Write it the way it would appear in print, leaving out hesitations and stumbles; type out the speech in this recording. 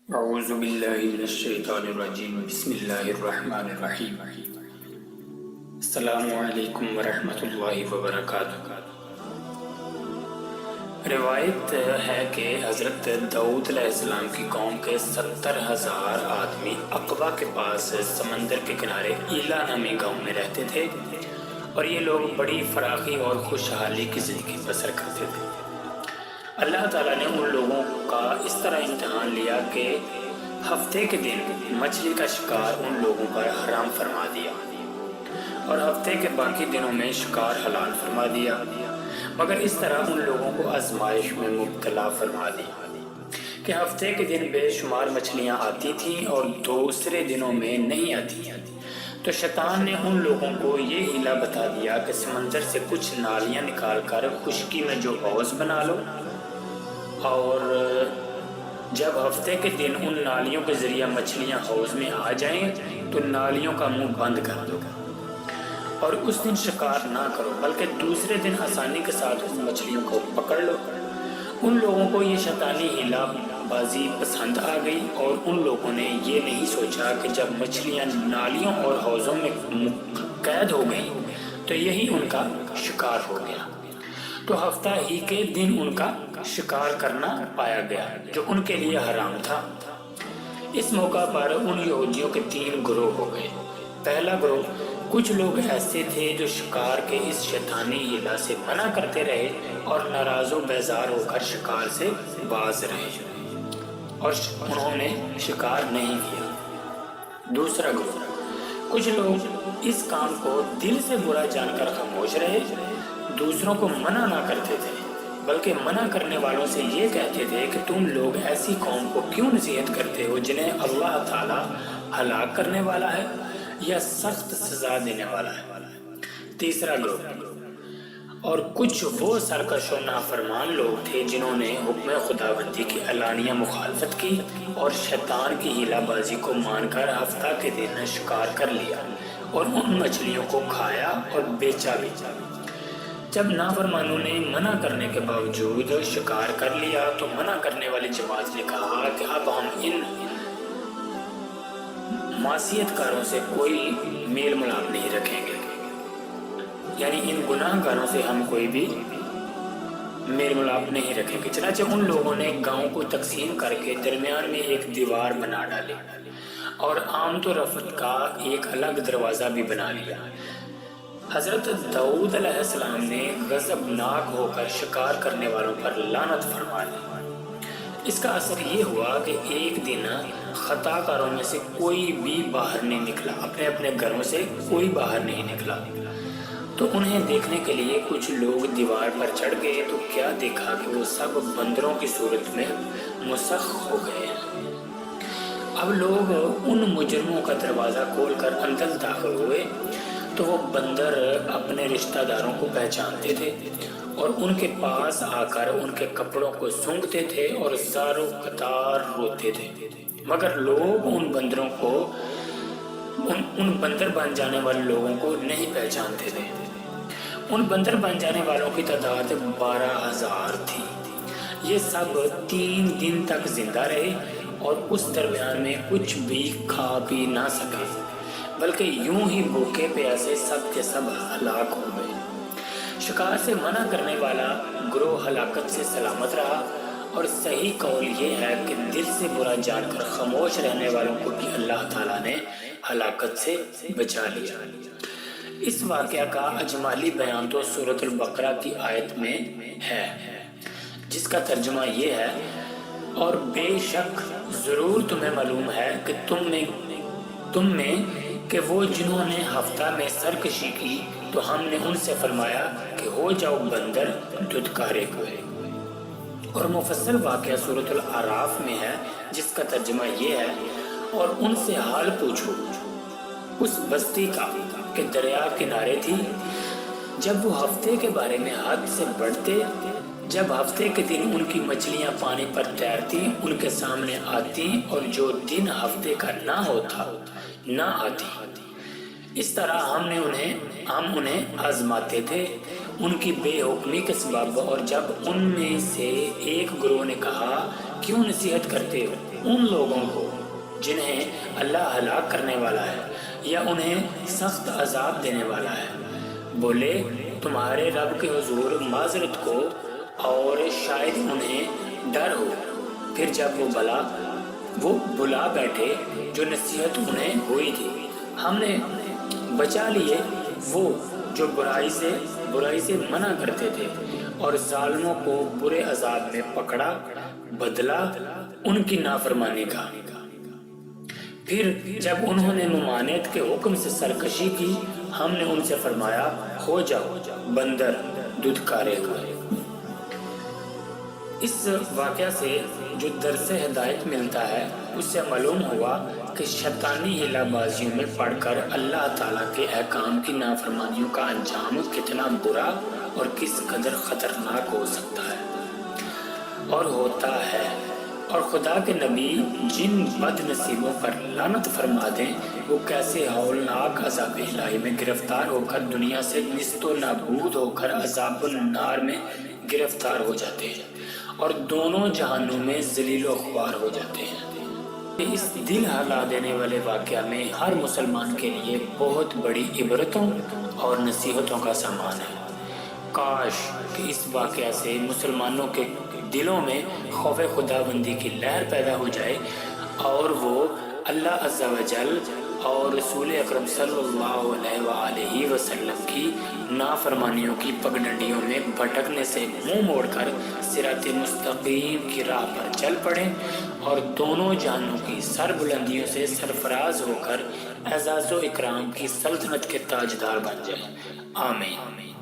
اعوذ باللہ من الشیطان الرجیم بسم اللہ الرحمن الرحیم السلام علیکم ورحمۃ اللہ وبرکاتہ۔ روایت ہے کہ حضرت داؤد علیہ السلام کی قوم کے 70,000 آدمی عقبہ کے پاس سمندر کے کنارے ایلا نامی گاؤں میں رہتے تھے، اور یہ لوگ بڑی فراخی اور خوشحالی کی زندگی بسر کرتے تھے۔ اللہ تعالیٰ نے ان لوگوں کا اس طرح امتحان لیا کہ ہفتے کے دن مچھلی کا شکار ان لوگوں پر حرام فرما دیا، اور ہفتے کے باقی دنوں میں شکار حلال فرما دیا، مگر اس طرح ان لوگوں کو آزمائش میں مبتلا فرما دیا کہ ہفتے کے دن بے شمار مچھلیاں آتی تھیں اور دوسرے دنوں میں نہیں آتی۔ تو شیطان نے ان لوگوں کو یہ ہیلا بتا دیا کہ سمندر سے کچھ نالیاں نکال کر خشکی میں جو حوض بنا لو، اور جب ہفتے کے دن ان نالیوں کے ذریعہ مچھلیاں حوض میں آ جائیں تو نالیوں کا منہ بند کر دو، اور اس دن شکار نہ کرو بلکہ دوسرے دن آسانی کے ساتھ ان مچھلیوں کو پکڑ لو۔ ان لوگوں کو یہ شیطانی ہیلا بازی پسند آ گئی، اور ان لوگوں نے یہ نہیں سوچا کہ جب مچھلیاں نالیوں اور حوضوں میں قید ہو گئیں تو یہی ان کا شکار ہو گیا۔ تو ہفتہ ہی کے دن ان کا شکار کرنا پایا گیا جو ان کے لیے حرام تھا۔ اس موقع پر ان یہودیوں کے 3 گروہ ہو گئے۔ پہلا گروہ، کچھ لوگ ایسے تھے جو شکار کے اس شیطانی ہیلا سے منع کرتے رہے اور ناراض و بیزار ہو کر شکار سے باز رہے، اور انہوں نے شکار نہیں کیا۔ دوسرا گروہ، کچھ لوگ اس کام کو دل سے برا جان کر خاموش رہے، دوسروں کو منع نہ کرتے تھے بلکہ منع کرنے والوں سے یہ کہتے تھے کہ تم لوگ ایسی قوم کو کیوں نصیحت کرتے ہو جنہیں اللہ تعالیٰ ہلاک کرنے والا ہے یا سخت سزا دینے والا ہے۔ تیسرا گروہ، اور کچھ وہ سرکش و نافرمان لوگ تھے جنہوں نے حکم خداوندی کی علانیہ مخالفت کی اور شیطان کی ہیلا بازی کو مان کر ہفتہ کے دن شکار کر لیا اور ان مچھلیوں کو کھایا اور بیچا بھی۔ جب نافرمانوں نے منع کرنے کے باوجود شکار کر لیا تو منع کرنے والی جماعت نے کہا کہ اب ہم ان معصیت کاروں سے کوئی میل ملاپ نہیں رکھیں گے، یعنی ان گناہ گاروں سے ہم کوئی بھی میل ملاپ نہیں رکھیں گے۔ چنانچہ ان لوگوں نے گاؤں کو تقسیم کر کے درمیان میں ایک دیوار بنا ڈالی اور آمد و رفت کا ایک الگ دروازہ بھی بنا لیا۔ حضرت داؤد علیہ السلام نے غضبناک ہو کر شکار کرنے والوں پر لعنت فرما دی۔ اس کا اثر یہ ہوا کہ ایک دن خطا کاروں میں سے کوئی بھی باہر نہیں نکلا، اپنے اپنے گھروں سے کوئی باہر نہیں نکلا۔ تو انہیں دیکھنے کے لیے کچھ لوگ دیوار پر چڑھ گئے تو کیا دیکھا کہ وہ سب بندروں کی صورت میں مسخ ہو گئے ہیں۔ اب لوگ ان مجرموں کا دروازہ کھول کر اندر داخل ہوئے تو وہ بندر اپنے رشتہ داروں کو پہچانتے تھے اور ان کے پاس آ کر ان کے کپڑوں کو سونگھتے تھے اور زاروں قطار روتے تھے، مگر لوگ ان بندر بن جانے والے لوگوں کو نہیں پہچانتے تھے۔ ان بندر بن جانے والوں کی تعداد 12,000 تھی۔ یہ سب 3 دن تک زندہ رہے اور اس درمیان میں کچھ بھی کھا پی نہ سکے، بلکہ یوں ہی بھوکے پیاسے سب کے سب ہلاک ہو گئے۔ شکار سے منع کرنے والا گروہ ہلاکت سے سلامت رہا، اور صحیح قول یہ ہے کہ دل سے برا جان کر خاموش رہنے والوں کو بھی اللہ تعالیٰ نے ہلاکت سے بچا لیا۔ اس واقعہ کا اجمالی بیان تو سورۃ البقرہ کی آیت میں ہے، جس کا ترجمہ یہ ہے، اور بے شک ضرور تمہیں معلوم ہے کہ تم میں کہ وہ جنہوں نے ہفتہ میں سرکشی کی تو ہم نے ان سے فرمایا کہ ہو جاؤ بندر دھتکارے ہوئے۔ اور مفصل واقعہ سورۃ الاعراف میں ہے، جس کا ترجمہ یہ ہے، اور ان سے حال پوچھو اس بستی کا کہ دریا کنارے تھی، جب وہ ہفتے کے بارے میں حد سے بڑھتے، جب ہفتے کے دن ان کی مچھلیاں پانی پر تیرتی ان کے سامنے آتی اور جو دن ہفتے کا نہ ہوتا نہ آتی۔ اس طرح ہم انہیں آزماتے تھے ان کی بے حکمی کے سبب، اور جب ان میں سے ایک گروہ نے کہا کیوں نصیحت کرتے ہو ان لوگوں کو جنہیں اللہ ہلاک کرنے والا ہے یا انہیں سخت عذاب دینے والا ہے؟ بولے تمہارے رب کے حضور معذرت کو اور شاید انہیں ڈر ہو۔ پھر جب وہ بلا بیٹھے جو نصیحت انہیں ہوئی تھی، ہم نے بچا لیے وہ جو برائی سے منع کرتے تھے، اور ظالموں کو برے عذاب میں پکڑا، بدلہ ان کی نافرمانی کا۔ پھر جب انہوں نے ممانعت کے حکم سے سرکشی کی، ہم نے ان سے فرمایا ہو جاؤ بندر دودھکارے ہوئے۔ اس واقعہ سے جو درس ہدایت ملتا ہے اس سے معلوم ہوا کہ شیطانی ہیلہ بازیوں میں پڑ کر اللہ تعالیٰ کے احکام کی نافرمانیوں کا انجام کتنا برا اور کس قدر خطرناک ہو سکتا ہے اور ہوتا ہے، اور خدا کے نبی جن بد نصیبوں پر لعنت فرما دیں وہ کیسے ہولناک عذاب الہی میں گرفتار ہو کر دنیا سے نیست و نابود ہو کر عذاب النار میں گرفتار ہو جاتے ہیں اور دونوں جہانوں میں ذلیل و خوار ہو جاتے ہیں۔ اس دل ہلا دینے والے واقعہ میں ہر مسلمان کے لیے بہت بڑی عبرتوں اور نصیحتوں کا سامان ہے۔ کاش کہ اس واقعہ سے مسلمانوں کے دلوں میں خوف خداوندی کی لہر پیدا ہو جائے اور وہ اللہ عز و جل اور رسول اکرم صلی اللہ علیہ وآلہ وسلم کی نافرمانیوں کی پگڈنڈیوں میں بھٹکنے سے منہ موڑ کر صراط مستقیم کی راہ پر چل پڑیں اور دونوں جہانوں کی سر بلندیوں سے سرفراز ہو کر اعزاز و اکرام کی سلطنت کے تاجدار بن جائیں۔ آمین۔